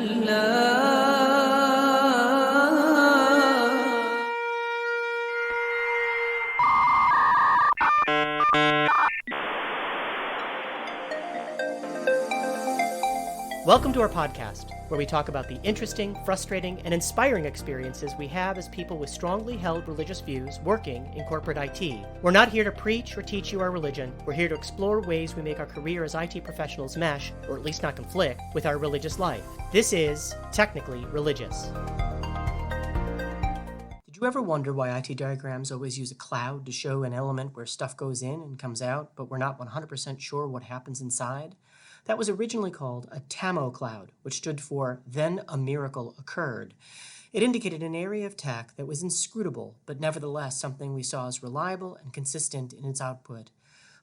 كلا. Welcome to our podcast, where we talk about the interesting, frustrating, and inspiring experiences we have as people with strongly held religious views working in corporate IT. We're not here to preach or teach you our religion. We're here to explore ways we make our career as IT professionals mesh, or at least not conflict, with our religious life. This is Technically Religious. Did you ever wonder why IT diagrams always use a cloud to show an element where stuff goes in and comes out, but we're not 100% sure what happens inside? That was originally called a TAMO Cloud, which stood for Then a Miracle Occurred. It indicated an area of tech that was inscrutable, but nevertheless something we saw as reliable and consistent in its output.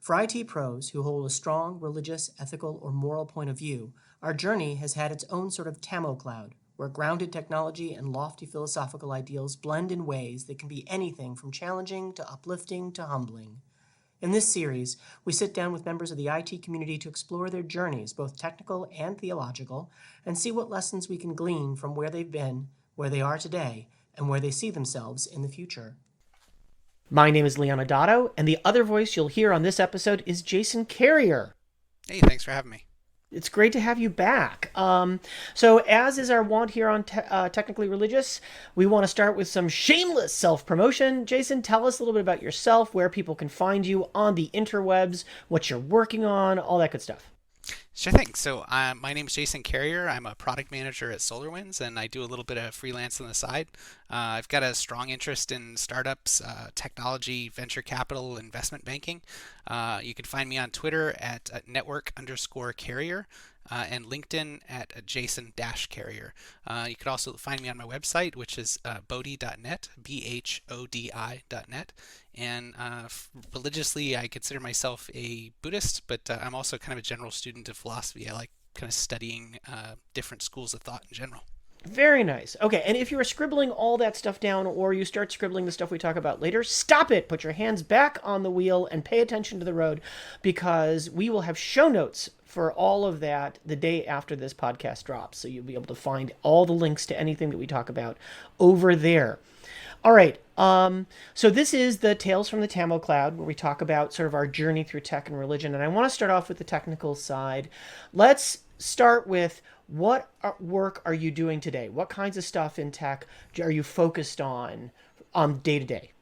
For IT pros who hold a strong religious, ethical, or moral point of view, our journey has had its own sort of TAMO Cloud, where grounded technology and lofty philosophical ideals blend in ways that can be anything from challenging to uplifting to humbling. In this series, we sit down with members of the IT community to explore their journeys, both technical and theological, and see what lessons we can glean from where they've been, where they are today, and where they see themselves in the future. My name is Leon Adato, and the other voice you'll hear on this episode is Jason Carrier. Hey, thanks for having me. It's great to have you back. So as is our wont here on Technically Religious, we want to start with some shameless self-promotion. Jason, tell us a little bit about yourself, where people can find you on the interwebs, what you're working on, all that good stuff. Sure thing. So my name is Jason Carrier. I'm a product manager at SolarWinds, and I do a little bit of freelance on the side. I've got a strong interest in startups, technology, venture capital, investment banking. You can find me on Twitter at network_carrier. And LinkedIn at Jason-Carrier. You could also find me on my website, which is bodhi.net, BHODI.net. And religiously, I consider myself a Buddhist, but I'm also kind of a general student of philosophy. I like kind of studying different schools of thought in general. Very nice. Okay, and if you are scribbling all that stuff down, or you start scribbling the stuff we talk about later, stop it. Put your hands back on the wheel and pay attention to the road, because we will have show notes for all of that the day after this podcast drops. So you'll be able to find all the links to anything that we talk about over there. All right. So this is the Tales from the TAMO Cloud, where we talk about sort of our journey through tech and religion. And I want to start off with the technical side. Let's start with, what work are you doing today? What kinds of stuff in tech are you focused on day to day?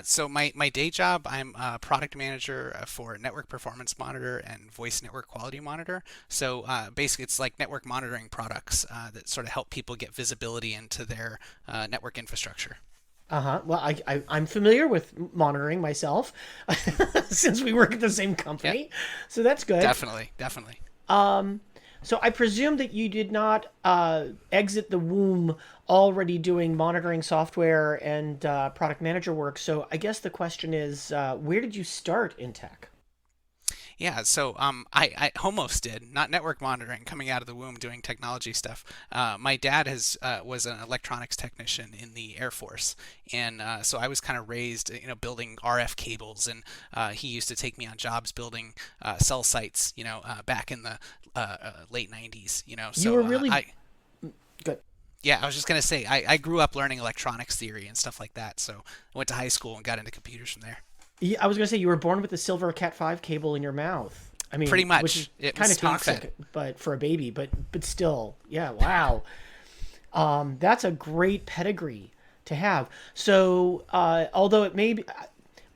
So my day job, I'm a product manager for Network Performance Monitor and Voice Network Quality Monitor. So basically, it's like network monitoring products that sort of help people get visibility into their network infrastructure. Well, I'm familiar with monitoring myself since we work at the same company. Yep. So that's good. Definitely. So I presume that you did not exit the womb already doing monitoring software and product manager work. So I guess the question is, where did you start in tech? Yeah, so I almost did, not network monitoring, coming out of the womb doing technology stuff. My dad was an electronics technician in the Air Force, and so I was kind of raised, building RF cables, and he used to take me on jobs building cell sites, back in the late 90s, So you were really good. Yeah, I was just gonna say I grew up learning electronics theory and stuff like that, so I went to high school and got into computers from there. Yeah, I was going to say, you were born with the silver Cat5 cable in your mouth. I mean, pretty much. Which is kind of toxic, but for a baby, but still, yeah, wow. That's a great pedigree to have. So, although it may be,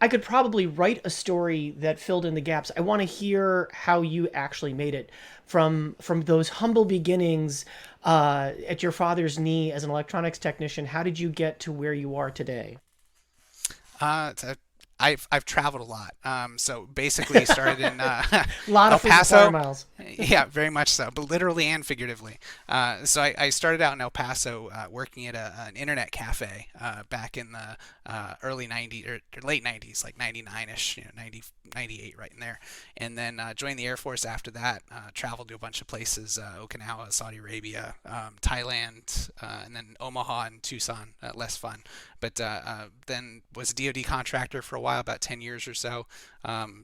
I could probably write a story that filled in the gaps. I want to hear how you actually made it from those humble beginnings at your father's knee as an electronics technician. How did you get to where you are today? I've traveled a lot. So basically started in lot El of Paso. Miles. Yeah, very much so, but literally and figuratively. So I started out in El Paso working at an internet cafe back in the early 90s or late 90s, like 99-ish, 90, 98, right in there. And then joined the Air Force after that, traveled to a bunch of places, Okinawa, Saudi Arabia, Thailand, and then Omaha and Tucson, less fun. But then was a DoD contractor for a while, about 10 years or so.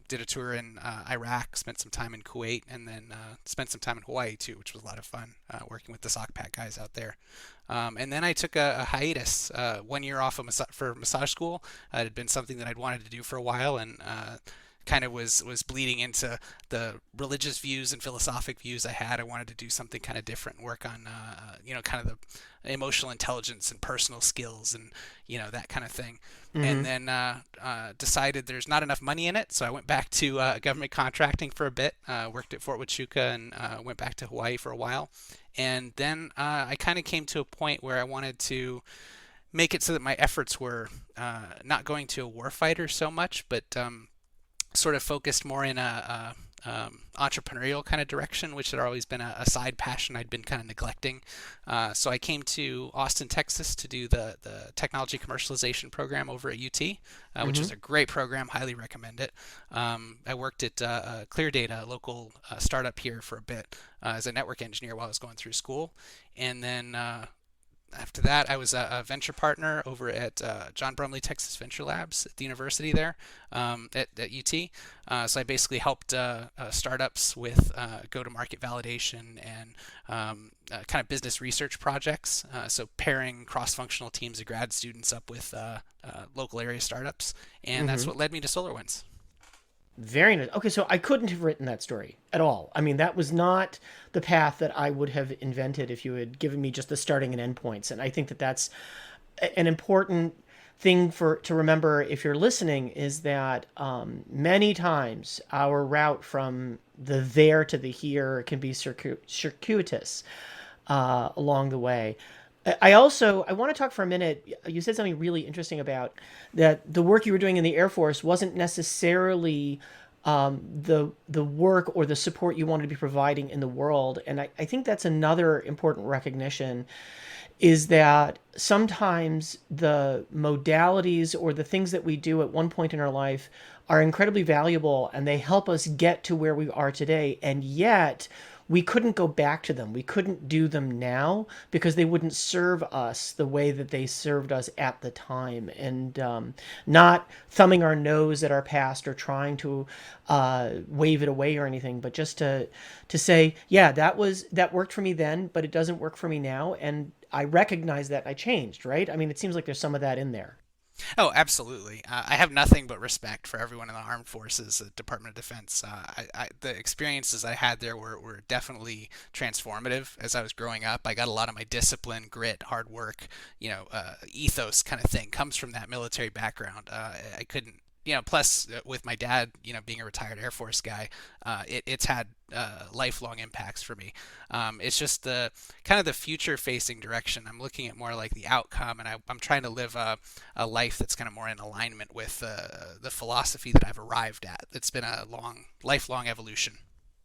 Did a tour in Iraq, spent some time in Kuwait, and then spent some time in Hawaii too, which was a lot of fun working with the sock pack guys out there. And then I took a hiatus, 1 year off of for massage school. It had been something that I'd wanted to do for a while, and kind of was bleeding into the religious views and philosophic views I had. I wanted to do something kind of different, work on kind of the emotional intelligence and personal skills and that kind of thing. And then decided there's not enough money in it, so I went back to government contracting for a bit. Worked at Fort Huachuca and went back to Hawaii for a while. And then I kind of came to a point where I wanted to make it so that my efforts were not going to a warfighter so much, but sort of focused more in a entrepreneurial kind of direction, which had always been a side passion I'd been kind of neglecting. So I came to Austin, Texas to do the technology commercialization program over at UT, which is a great program, highly recommend it. I worked at ClearData, a local startup here for a bit as a network engineer while I was going through school. And then after that, I was a venture partner over at John Brumley Texas Venture Labs at the university there at UT. So I basically helped startups with go-to-market validation and kind of business research projects. So pairing cross-functional teams of grad students up with local area startups. And that's what led me to SolarWinds. Very nice. Okay, so I couldn't have written that story at all. I mean, that was not the path that I would have invented if you had given me just the starting and end points. And I think that that's an important thing to remember if you're listening, is that many times our route from the there to the here can be circuitous along the way. I want to talk for a minute. You said something really interesting about that the work you were doing in the Air Force wasn't necessarily the work or the support you wanted to be providing in the world. And I think that's another important recognition, is that sometimes the modalities or the things that we do at one point in our life are incredibly valuable and they help us get to where we are today. And yet we couldn't go back to them. We couldn't do them now because they wouldn't serve us the way that they served us at the time. And not thumbing our nose at our past or trying to wave it away or anything, but just to say, yeah, that worked for me then, but it doesn't work for me now. And I recognize that I changed, right? I mean, it seems like there's some of that in there. Oh, absolutely. I have nothing but respect for everyone in the armed forces, the Department of Defense. The experiences I had there were definitely transformative as I was growing up. I got a lot of my discipline, grit, hard work, ethos kind of thing comes from that military background. I couldn't, plus with my dad, being a retired Air Force guy, it's had lifelong impacts for me. It's just the kind of the future facing direction. I'm looking at more like the outcome, and I'm trying to live a life that's kind of more in alignment with the philosophy that I've arrived at. It's been a lifelong evolution.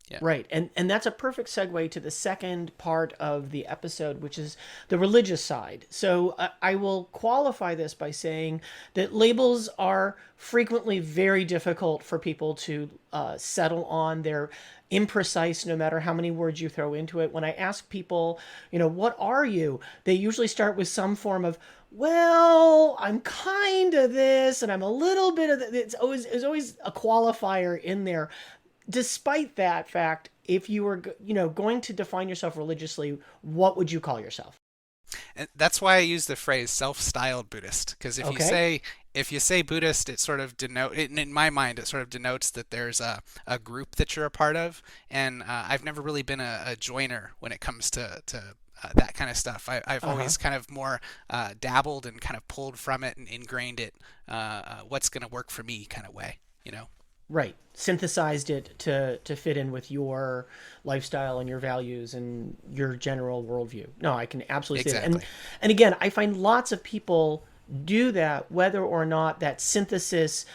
Yeah. Right. And that's a perfect segue to the second part of the episode, which is the religious side. So I will qualify this by saying that labels are frequently very difficult for people to settle on. They're imprecise no matter how many words you throw into it. When I ask people, what are you? They usually start with some form of, well, I'm kind of this and I'm a little bit of that. There's always a qualifier in there. Despite that fact, if you were, going to define yourself religiously, what would you call yourself? And that's why I use the phrase self-styled Buddhist, because if you say Buddhist, it sort of in my mind, it sort of denotes that there's a group that you're a part of, and I've never really been a joiner when it comes to that kind of stuff. I've always kind of more dabbled and kind of pulled from it and ingrained it, what's going to work for me kind of way. Right. Synthesized it to fit in with your lifestyle and your values and your general worldview. No, I can absolutely see Exactly. that. And again, I find lots of people do that, whether or not that synthesis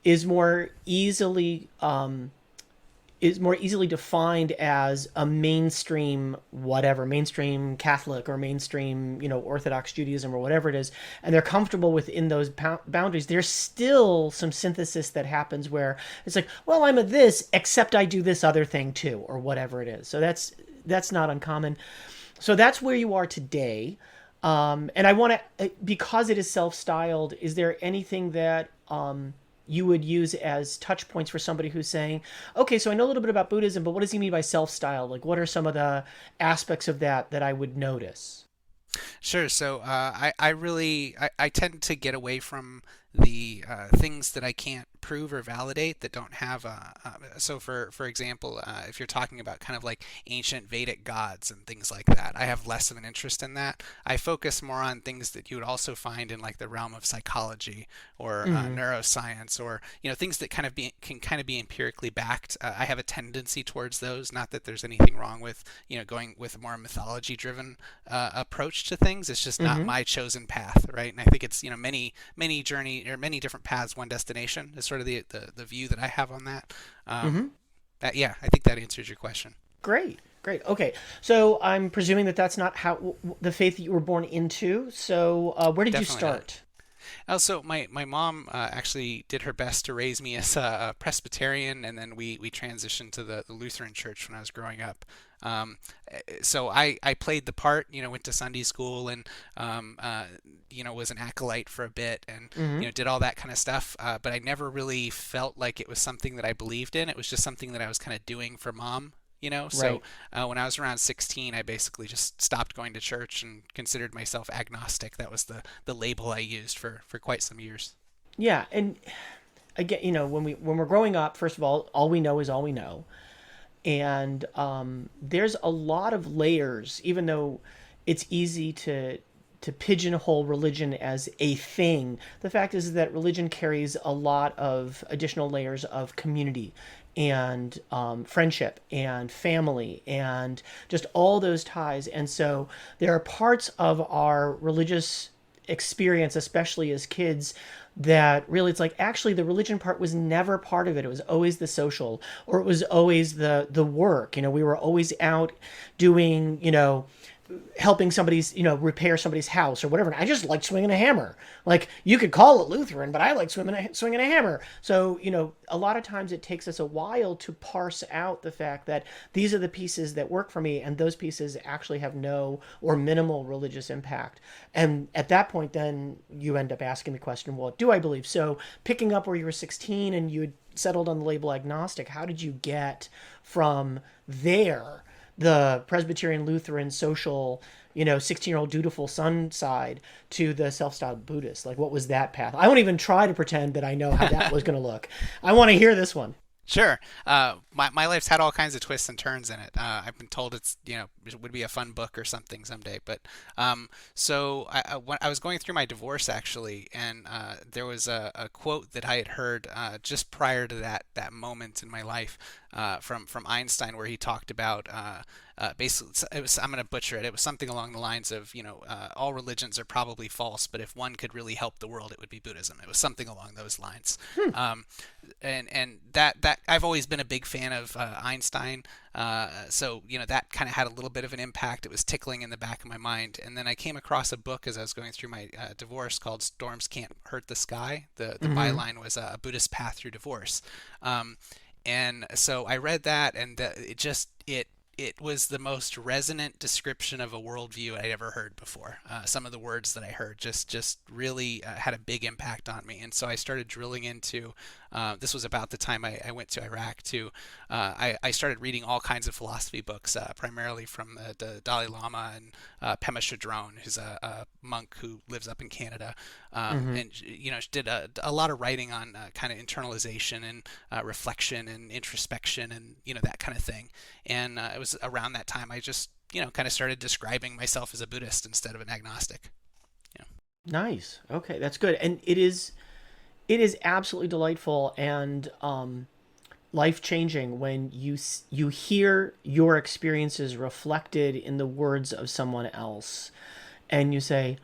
is more easily defined as a mainstream Catholic or mainstream, Orthodox Judaism or whatever it is, and they're comfortable within those boundaries. There's still some synthesis that happens where it's like, well, I'm a this, except I do this other thing too, or whatever it is. So that's not uncommon. So that's where you are today. And I want to, because it is self-styled, is there anything that you would use as touch points for somebody who's saying, okay, so I know a little bit about Buddhism, but what does he mean by self-style? Like, what are some of the aspects of that I would notice? Sure. So I really I tend to get away from the things that I can't prove or validate that don't have so for example, if you're talking about kind of like ancient Vedic gods and things like that, I have less of an interest in that. I focus more on things that you would also find in like the realm of psychology or Mm-hmm. neuroscience, or things that kind of can kind of be empirically backed. I have a tendency towards those. Not that there's anything wrong with going with a more mythology driven approach to things. It's just not Mm-hmm. my chosen path, right? And I think it's many journey or many different paths, one destination is sort of the view that I have on that. Mm-hmm. Yeah, I think that answers your question. Great. Great. Okay. So I'm presuming that that's not how the faith that you were born into. So where did you Definitely not. start? Also, my mom actually did her best to raise me as a Presbyterian, and then we transitioned to the Lutheran church when I was growing up. Um, so I played the part, went to Sunday school and was an acolyte for a bit, and Mm-hmm. did all that kind of stuff. But I never really felt like it was something that I believed in. It was just something that I was kind of doing for mom. So Right. when I was around 16, I basically just stopped going to church and considered myself agnostic. That was the label I used for quite some years. Yeah. And again, when we're growing up, first of all we know is all we know. And there's a lot of layers, even though it's easy to pigeonhole religion as a thing. The fact is that religion carries a lot of additional layers of community and friendship and family and just all those ties. And so there are parts of our religious experience, especially as kids, that really it's like actually the religion part was never part of it. It was always the social, or it was always the work. We were always out doing, helping somebody's, repair somebody's house or whatever. And I just like swinging a hammer. Like, you could call it Lutheran, but I like swinging a hammer. So, a lot of times it takes us a while to parse out the fact that these are the pieces that work for me, and those pieces actually have no or minimal religious impact. And at that point, then you end up asking the question, well, do I believe? So, picking up where you were 16 and you had settled on the label agnostic, how did you get from there, the Presbyterian Lutheran social, 16-year-old dutiful son side, to the self-styled Buddhist? Like, what was that path? I won't even try to pretend that I know how that was going to look. I want to hear this one. Sure. My life's had all kinds of twists and turns in it. I've been told it would be a fun book or something someday. But so when I was going through my divorce actually, and there was a quote that I had heard just prior to that moment in my life from Einstein, where he talked about basically I'm going to butcher it. It was something along the lines of all religions are probably false, but if one could really help the world, it would be Buddhism. It was something along those lines. Um, and that I've always been a big fan of Einstein. So that kind of had a little bit of an impact. It was tickling in the back of my mind, and then I came across a book as I was going through my divorce called "Storms Can't Hurt the Sky." The Mm-hmm. byline was a Buddhist path through divorce, and so I read that, and it was the most resonant description of a worldview I'd ever heard before. Some of the words that I heard just really had a big impact on me, and so I started drilling into. This was about the time I went to Iraq. I started reading all kinds of philosophy books, primarily from the Dalai Lama and Pema Chodron, who's a monk who lives up in Canada, Mm-hmm. and did a lot of writing on kind of internalization and reflection and introspection and that kind of thing. And it was around that time I just kind of started describing myself as a Buddhist instead of an agnostic. Yeah. Nice. Okay, that's good. And it is absolutely delightful and life changing when you hear your experiences reflected in the words of someone else, and you say,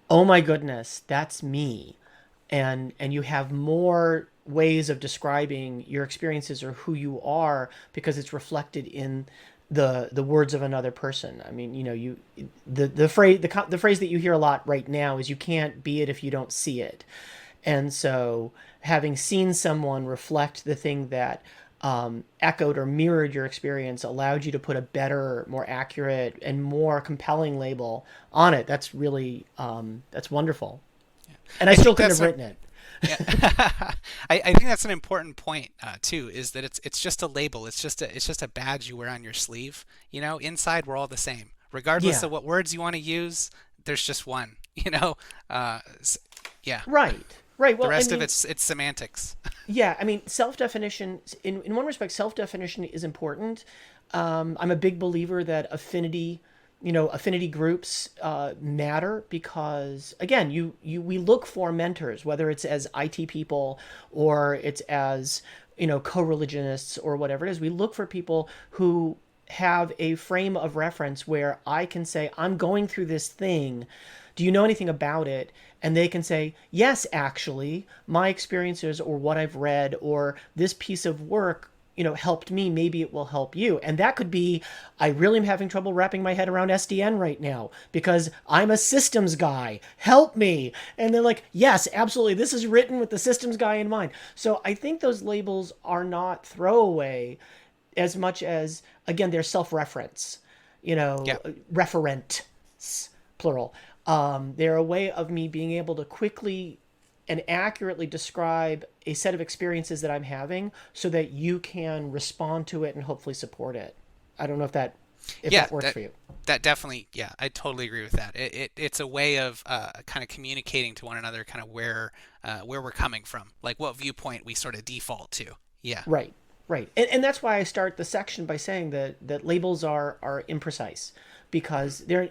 "Oh my goodness, that's me," and you have more ways of describing your experiences or who you are because it's reflected in the words of another person. I mean, the phrase that you hear a lot right now is, "You can't be it if you don't see it." And so, having seen someone reflect the thing that echoed or mirrored your experience allowed you to put a better, more accurate, and more compelling label on it. That's really that's wonderful. And I I still think couldn't that's have some, written it. Yeah, I think that's an important point too. Is that it's just a label. It's just a badge you wear on your sleeve. Inside we're all the same, regardless Yeah, of what words you want to use. There's just one. Yeah. right, right. The Well, I rest of mean, it's semantics. yeah, I mean, self-definition, in one respect, self-definition is important. I'm a big believer that affinity groups matter because, again, we look for mentors, whether it's as IT people or it's as, co-religionists or whatever it is. We look for people who have a frame of reference where I can say, I'm going through this thing. Do you know anything about it? And they can say, yes, actually, my experiences or what I've read or this piece of work, helped me. Maybe it will help you. And that could be, I really am having trouble wrapping my head around SDN right now because I'm a systems guy. Help me. And they're like, yes, absolutely. This is written with the systems guy in mind. So I think those labels are not throwaway as much as, again, they're self-reference, Yeah. referents, plural. They're a way of me being able to quickly and accurately describe a set of experiences that I'm having so that you can respond to it and hopefully support it. I don't know if Yeah. that works That for you. that definitely. Yeah. I totally agree with that. It's a way of kind of communicating to one another, kind of where we're coming from, like what viewpoint we sort of default to. Yeah. Right. Right. And that's why I start the section by saying that labels are imprecise because they're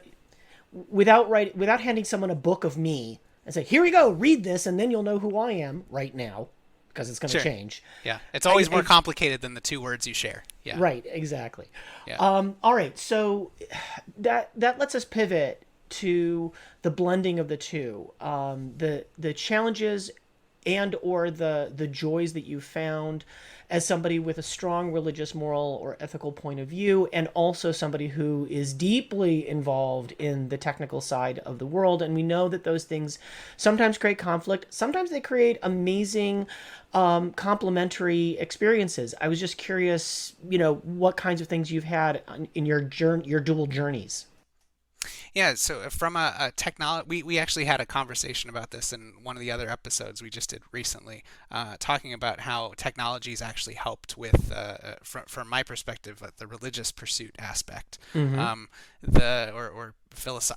without handing someone a book of me and say, here we go, read this, and then you'll know who I am right now, because it's going to Sure. change. Yeah. It's I, always more I complicated than the two words you share. Yeah. right, exactly. Yeah. All right, so that lets us pivot to the blending of the two, the challenges and or the joys that you found as somebody with a strong religious, moral, or ethical point of view, and also somebody who is deeply involved in the technical side of the world. And we know that those things sometimes create conflict. Sometimes they create amazing complementary experiences. I was just curious, what kinds of things you've had in your your dual journeys. Yeah, so from a technology, we actually had a conversation about this in one of the other episodes we just did recently, talking about how technology's actually helped with, from my perspective, the religious pursuit aspect, Mm-hmm. or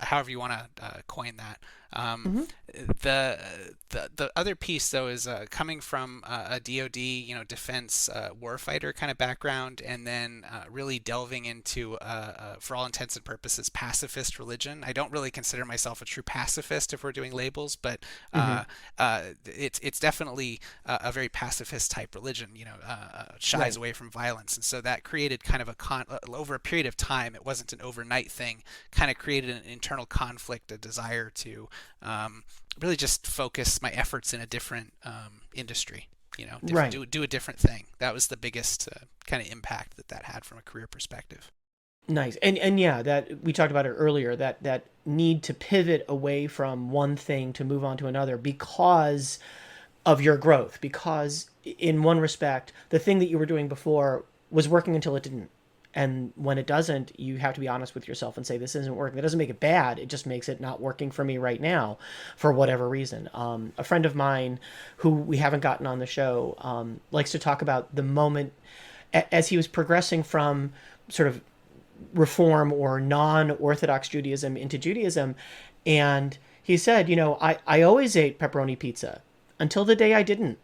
however you want to coin that. Um, Mm-hmm. the other piece though is coming from a DoD, defense warfighter kind of background, and then really delving into, for all intents and purposes, pacifist religion. I don't really consider myself a true pacifist if we're doing labels, but Mm-hmm. it's definitely a very pacifist type religion. Shies Right. away from violence, and so that created kind of over a period of time. It wasn't an overnight thing. Kind of created an internal conflict, a desire to really just focus my efforts in a different industry. Right. Do a different thing. That was the biggest kind of impact that had from a career perspective. Nice. And yeah, that we talked about it earlier, that need to pivot away from one thing to move on to another because of your growth, because in one respect, the thing that you were doing before was working until it didn't. And when it doesn't, you have to be honest with yourself and say, this isn't working. That doesn't make it bad. It just makes it not working for me right now for whatever reason. A friend of mine who we haven't gotten on the show likes to talk about the moment as he was progressing from sort of reform or non-Orthodox Judaism into Judaism. And he said, I always ate pepperoni pizza until the day I didn't.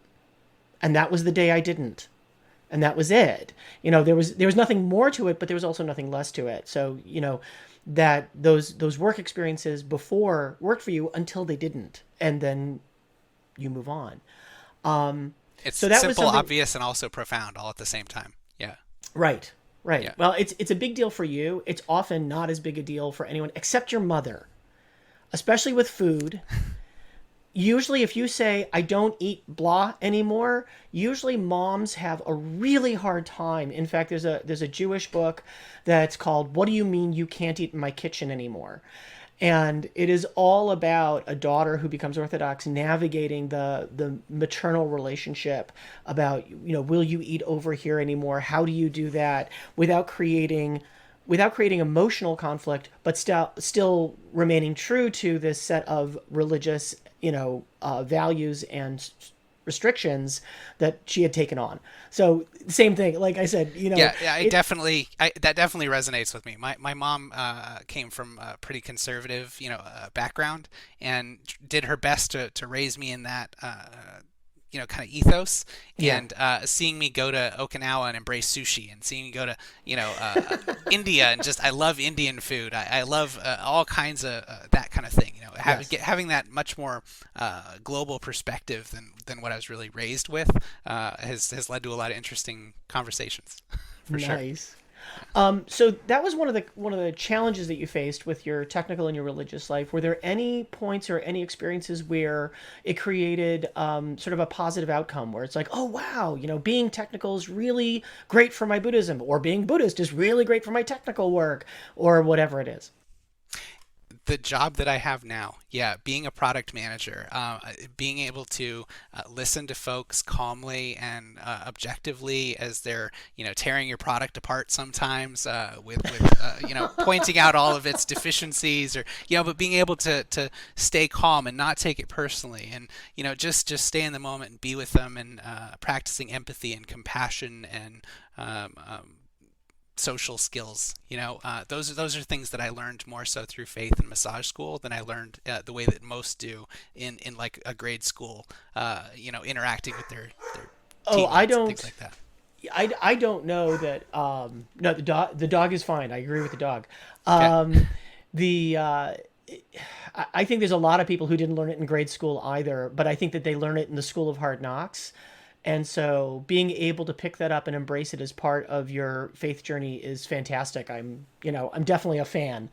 And that was the day I didn't. And that was it. There was nothing more to it, but there was also nothing less to it. So, that those work experiences before worked for you until they didn't. And then you move on. It's So that was simple, something. obvious, and also profound all at the same time. Yeah. Right. Right. Yeah. Well, it's a big deal for you. It's often not as big a deal for anyone except your mother, especially with food. Usually, if you say, I don't eat blah anymore, usually moms have a really hard time. In fact, there's a Jewish book that's called What Do You Mean You Can't Eat in My Kitchen Anymore? And it is all about a daughter who becomes Orthodox navigating the maternal relationship about, will you eat over here anymore? How do you do that without creating emotional conflict, but still remaining true to this set of religious, values and restrictions that she had taken on. So same thing, like I said, Yeah, that definitely resonates with me. My mom came from a pretty conservative, background, and did her best to raise me in that, kind of ethos. yeah, And seeing me go to Okinawa and embrace sushi, and seeing me go to, India, and just I love Indian food. I love all kinds of that kind of thing. yes. Having that much more global perspective than what I was really raised with has led to a lot of interesting conversations, for sure. Nice. So that was one of the challenges that you faced with your technical and your religious life. Were there any points or any experiences where it created sort of a positive outcome, where it's like, oh wow, being technical is really great for my Buddhism, or being Buddhist is really great for my technical work, or whatever it is. The job that I have now, yeah, being a product manager, being able to listen to folks calmly and objectively as they're, tearing your product apart sometimes, with pointing out all of its deficiencies, or, but being able to stay calm and not take it personally, and, just stay in the moment and be with them, and practicing empathy and compassion and social skills. Those are things that I learned more so through faith and massage school than I learned the way that most do in like a grade school. Interacting with their Oh, I teammates and things don't. like that. I don't know that. No, the dog is fine. I agree with the dog. Okay. The I think there's a lot of people who didn't learn it in grade school either, but I think that they learn it in the school of hard knocks. And so being able to pick that up and embrace it as part of your faith journey is fantastic. I'm definitely a fan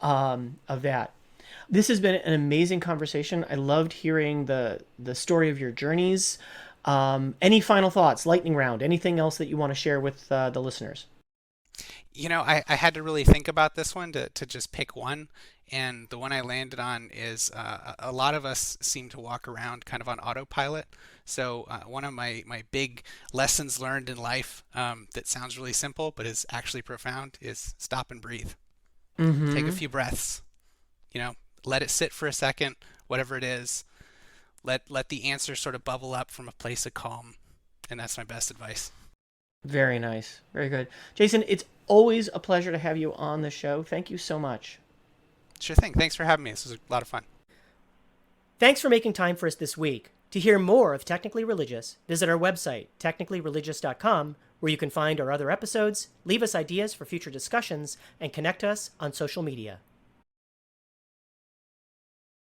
of that. This has been an amazing conversation. I loved hearing the story of your journeys. Any final thoughts? Lightning round. Anything else that you want to share with the listeners? I had to really think about this one to just pick one. And the one I landed on is a lot of us seem to walk around kind of on autopilot. So, one of my big lessons learned in life, that sounds really simple but is actually profound, is stop and breathe. Take a Mm-hmm. few breaths, you know, let it sit for a second, whatever it is. Let the answer sort of bubble up from a place of calm. And that's my best advice. Very nice. Very good. Jason, it's always a pleasure to have you on the show. Thank you so much. Sure thing. Thanks for having me. This was a lot of fun. Thanks for making time for us this week. To hear more of Technically Religious, visit our website, technicallyreligious.com, where you can find our other episodes, leave us ideas for future discussions, and connect us on social media.